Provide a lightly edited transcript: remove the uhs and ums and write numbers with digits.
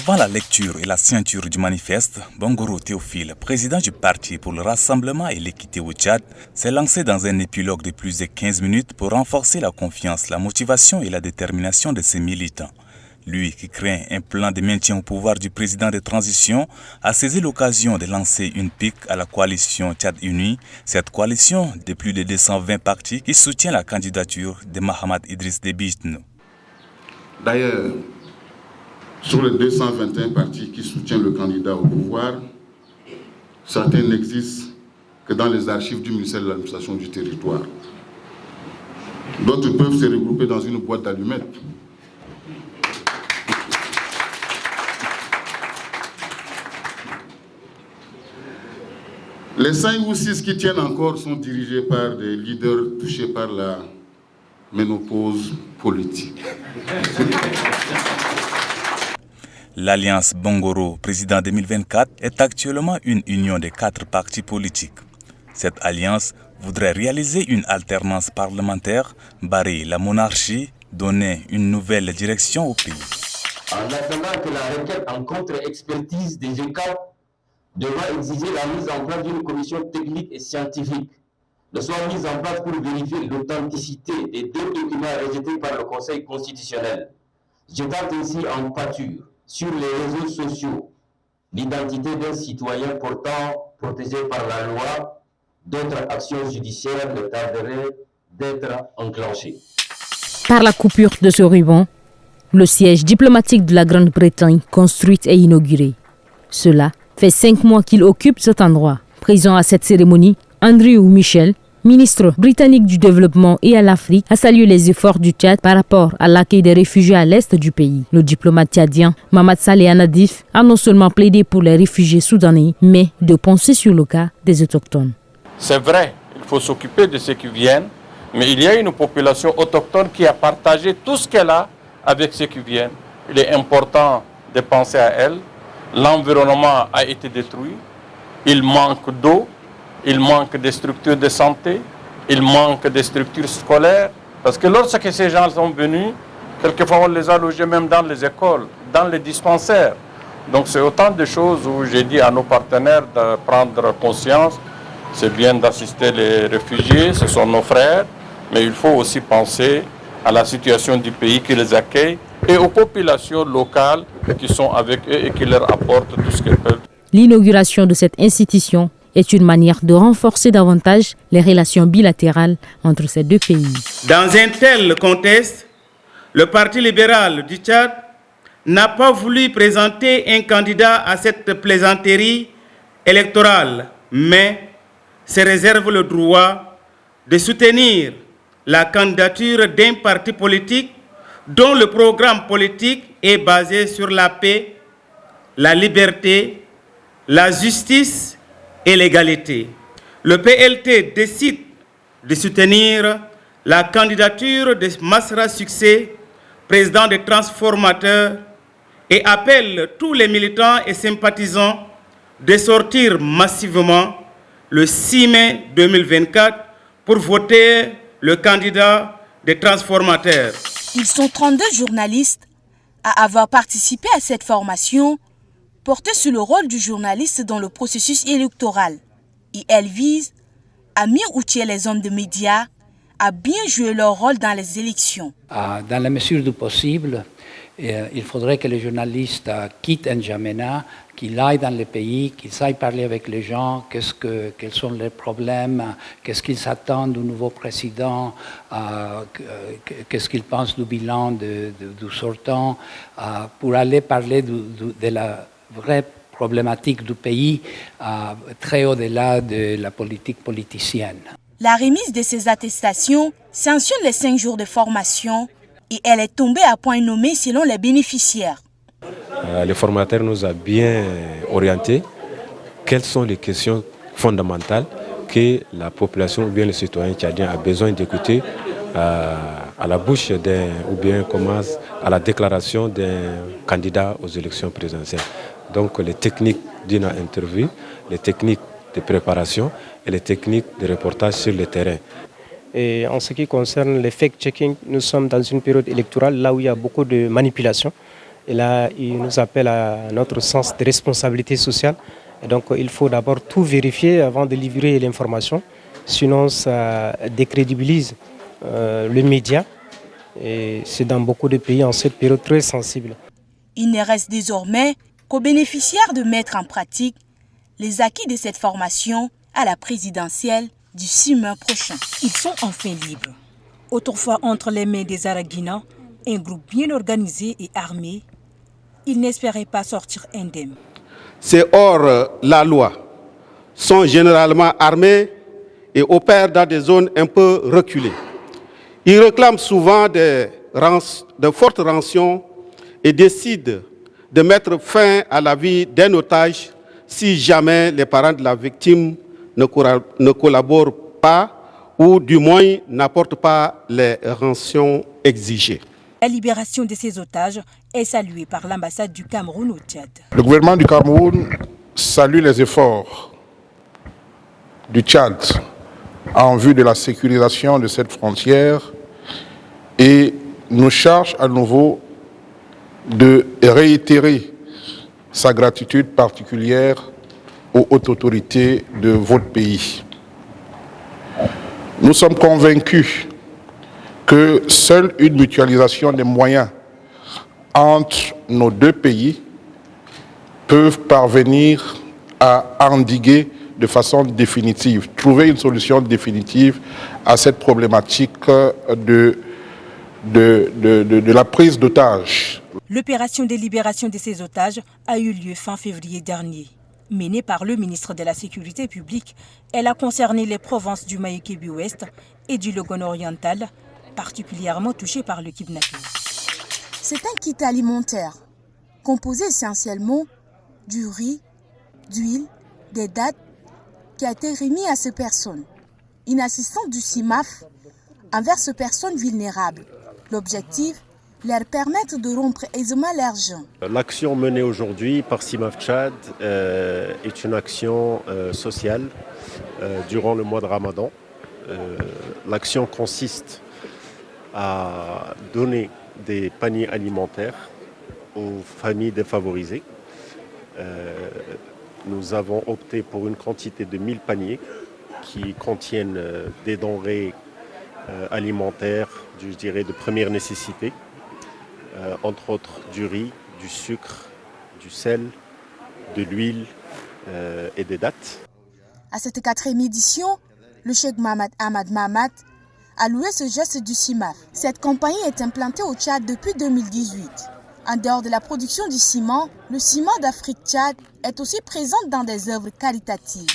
Avant la lecture et la signature du manifeste, Bongoro Théophile, président du Parti pour le Rassemblement et l'Équité au Tchad, s'est lancé dans un épilogue de plus de 15 minutes pour renforcer la confiance, la motivation et la détermination de ses militants. Lui, qui craint un plan de maintien au pouvoir du président de transition, a saisi l'occasion de lancer une pique à la coalition Tchad Unie, cette coalition de plus de 220 partis qui soutient la candidature de Mahamat Idriss Déby Itno. D'ailleurs, sur les 221 partis qui soutiennent le candidat au pouvoir, certains n'existent que dans les archives du ministère de l'administration du territoire. D'autres peuvent se regrouper dans une boîte d'allumettes. Les 5 ou 6 qui tiennent encore sont dirigés par des leaders touchés par la ménopause politique. L'Alliance Bongoro Président 2024 est actuellement une union de 4 partis politiques. Cette alliance voudrait réaliser une alternance parlementaire, barrer la monarchie, donner une nouvelle direction au pays. En attendant que la requête en contre-expertise des ECAP devra exiger la mise en place d'une commission technique et scientifique ne soit mise en place pour vérifier l'authenticité des 2 documents rejetés par le Conseil constitutionnel. Je tente ainsi en pâture sur les réseaux sociaux l'identité d'un citoyen pourtant protégé par la loi. D'autres actions judiciaires ne tarderaient d'être enclenchées. Par la coupure de ce ruban, le siège diplomatique de la Grande-Bretagne construit et inauguré. Cela fait 5 mois qu'il occupe cet endroit. Présent à cette cérémonie, Andrew Michel, ministre britannique du Développement et à l'Afrique, a salué les efforts du Tchad par rapport à l'accueil des réfugiés à l'est du pays. Le diplomate tchadien Mahamat Saleh Anadif a non seulement plaidé pour les réfugiés soudanais, mais de penser sur le cas des autochtones. C'est vrai, il faut s'occuper de ceux qui viennent, mais il y a une population autochtone qui a partagé tout ce qu'elle a avec ceux qui viennent. Il est important de penser à elle. L'environnement a été détruit, il manque d'eau, il manque de structures de santé, il manque de structures scolaires. Parce que lorsque ces gens sont venus, quelquefois on les a logés même dans les écoles, dans les dispensaires. Donc c'est autant de choses où j'ai dit à nos partenaires de prendre conscience. C'est bien d'assister les réfugiés, ce sont nos frères, mais il faut aussi penser à la situation du pays qui les accueille et aux populations locales qui sont avec eux et qui leur apportent tout ce qu'elles peuvent. L'inauguration de cette institution est une manière de renforcer davantage les relations bilatérales entre ces 2 pays. Dans un tel contexte, le Parti libéral du Tchad n'a pas voulu présenter un candidat à cette plaisanterie électorale, mais se réserve le droit de soutenir la candidature d'un parti politique dont le programme politique est basé sur la paix, la liberté, la justice et l'égalité. Le PLT décide de soutenir la candidature de Masra Succès, président des transformateurs, et appelle tous les militants et sympathisants de sortir massivement le 6 mai 2024 pour voter le candidat des transformateurs. Ils sont 32 journalistes à avoir participé à cette formation portée sur le rôle du journaliste dans le processus électoral. Et elle vise à mieux outiller les hommes de médias à bien jouer leur rôle dans les élections. Dans la mesure du possible, il faudrait que les journalistes quittent N'Djamena, qu'ils aillent dans le pays, qu'ils aillent parler avec les gens, quels sont les problèmes, qu'est-ce qu'ils attendent du nouveau président, qu'est-ce qu'ils pensent du bilan du sortant, pour aller parler de la vraie problématique du pays, très au-delà de la politique politicienne. La remise de ces attestations sanctionne les 5 jours de formation et elle est tombée à point nommé selon les bénéficiaires. Le formateur nous a bien orientés. Quelles sont les questions fondamentales que la population ou bien le citoyen tchadien a besoin d'écouter à la bouche ou bien commence à la déclaration d'un candidat aux élections présidentielles. Donc les techniques d'une interview, les techniques de préparation et les techniques de reportage sur le terrain. Et en ce qui concerne le fact-checking, nous sommes dans une période électorale là où il y a beaucoup de manipulation. Et là, il nous appelle à notre sens de responsabilité sociale. Et donc, il faut d'abord tout vérifier avant de livrer l'information. Sinon, ça décrédibilise le média. Et c'est dans beaucoup de pays en cette période très sensible. Il ne reste désormais qu'aux bénéficiaires de mettre en pratique les acquis de cette formation à la présidentielle du 6 mai prochain. Ils sont enfin libres. Autrefois entre les mains des Araguina, un groupe bien organisé et armé, ils n'espéraient pas sortir indemnes. Ces hors-la-loi sont généralement armés et opèrent dans des zones un peu reculées. Ils réclament souvent de fortes rançons et décident de mettre fin à la vie d'un otage si jamais les parents de la victime ne collaborent pas ou du moins n'apportent pas les rançons exigées. La libération de ces otages est saluée par l'ambassade du Cameroun au Tchad. Le gouvernement du Cameroun salue les efforts du Tchad en vue de la sécurisation de cette frontière et nous charge à nouveau de réitérer sa gratitude particulière aux hautes autorités de votre pays. Nous sommes convaincus que seule une mutualisation des moyens entre nos deux pays peuvent parvenir à endiguer de façon définitive, trouver une solution définitive à cette problématique de la prise d'otages. L'opération de libération de ces otages a eu lieu fin février dernier. Menée par le ministre de la Sécurité publique, elle a concerné les provinces du Maïkébi-Ouest et du Logone oriental, particulièrement touchées par le kidnapping. C'est un kit alimentaire composé essentiellement du riz, d'huile, des dattes qui a été remis à ces personnes. Une assistance du CIMAF envers ces personnes vulnérables. L'objectif, leur permettre de rompre aisément l'argent. L'action menée aujourd'hui par CIMAF Tchad est une action sociale durant le mois de Ramadan. L'action consiste à donner des paniers alimentaires aux familles défavorisées. Nous avons opté pour une quantité de 1000 paniers qui contiennent des denrées alimentaires, je dirais, de première nécessité. Entre autres du riz, du sucre, du sel, de l'huile et des dattes. À cette 4e édition, le cheikh Mohamed Ahmad Mahamat a loué ce geste du CIMAF. Cette compagnie est implantée au Tchad depuis 2018. En dehors de la production du ciment, le ciment d'Afrique Tchad est aussi présent dans des œuvres caritatives.